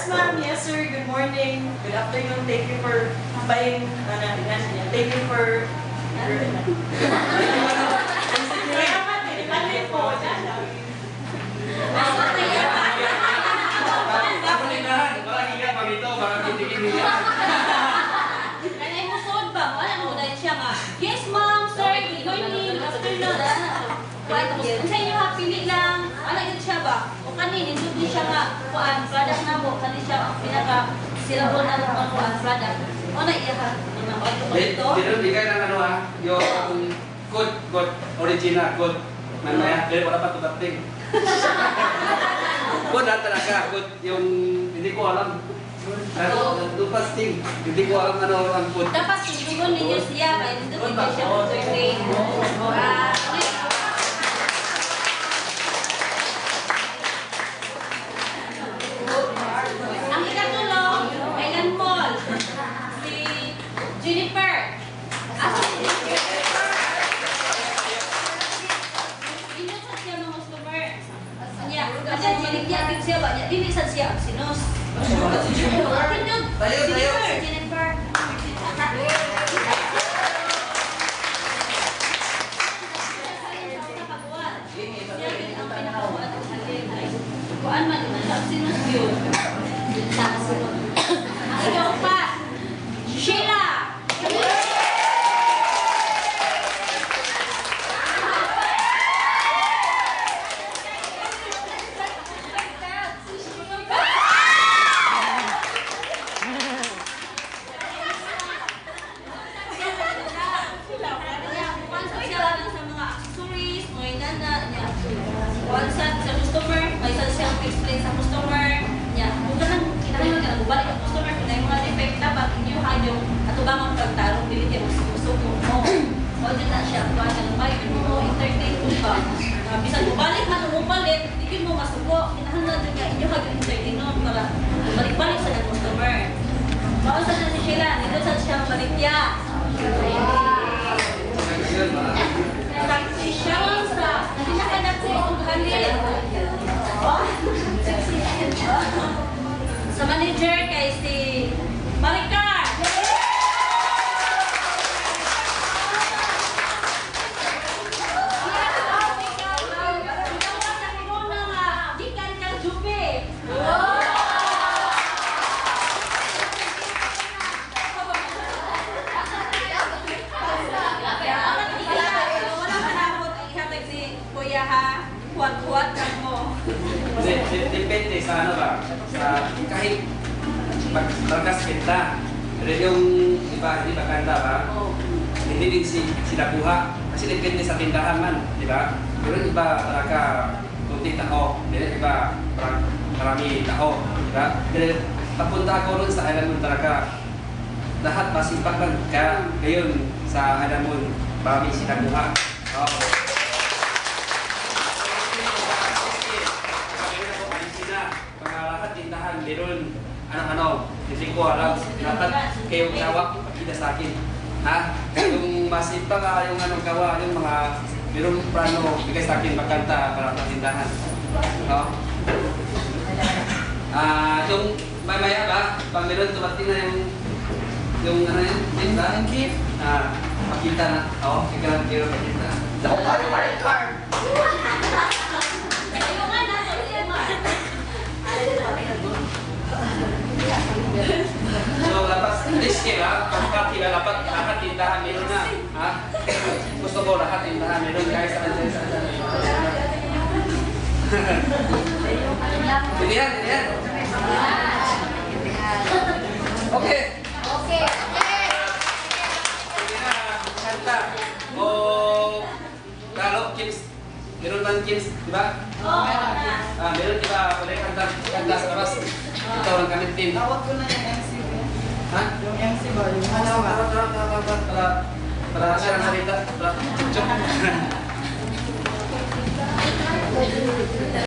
Yes, ma'am. Yes, sir. Good morning. Good afternoon. Thank you for buying. Thank you for. Yes, ma'am, sir. Good morning. Good afternoon. Sa inyo ha, pili lang. Ano yun siya ba? O kanin, hindi siya nga kuan, product na mo. Kanin siya pinaka silabon na ng kuan, product. O na iya ha. Dito, bigay ng ano ha, yung good, original, good. Mamaya, dahil wala pa tudating. Good ha talaga, good. Yung, hindi ko alam. Pasting, hindi ko alam ano ang good. Tapos, susugon ninyo siya. Kaya dito hindi siya mag-survey. Ang ikatulong, Kailan Mall. Si Jennifer. Asa si Jennifer? Inusan siya ng customer. Niya, kasi maligyan siya ba? Dinisan siya ang sinus. Tayo. Jennifer. Kuan man ang sinus yun. Ang ikaw pa. Sheila. Sa customer, may siyang explain sa customer niya. Kung kinahanglan ka na balik ang customer, kung may mga defect dapat inyo hayong at ugamang pagtarong dili kayo susuko mo. O din na siya kuha ng bayan mo, entertain mo ba? Bisan mo balik man umupalit, di mo masuko. Kinahanglan din ka inyo hayong entertain mo para balik-balik sa customer. Pausa na si Sheila, nito sa siyang balikya. Siya sa pinakanak sa itong halil. Sa manager kay si Maricar. Kuat-kuat ka mo. Depende sa ano ba? Sa kahit pagkas kita. Pero yung iba, hindi ba kanta ba? Hindi din sila buha. Kasi depende sa tindahan man, di ba? Pero iba talaga kunti tao. Pero iba marami tao, di ba? Pero papunta ako ron sa Alamon talaga. Lahat masipag lang. Kaya ngayon sa Alamon, marami sila buha. Tindahan, meron ano, hindi ko alam. Dapat kayo gawa, pakita sa akin. Ha? Yung masipag yung anong gawa, yung mga meron plano, bigay sa akin magkanta para sa tindahan. No? Yung maya ba, pag meron tumating na yung ano yun, tindahan, makita na. Oo, ikaw, kiro makita. Ako pa yung Maricar! So, dapat riski lah, pagkati lah, dapat lahat tindahan meron na. Ha? Gusto ko lahat tindahan meron, guys. Pilihan. Okay. Kanta. O, kalau Kims, meron bang Kims, di ba? Meron di ba? Boleh kanta sa oras. Ito orang kami tim. Tawag ko na yung MC. Ha? Yung MC ba? Yung halawa. Para siya ang salita.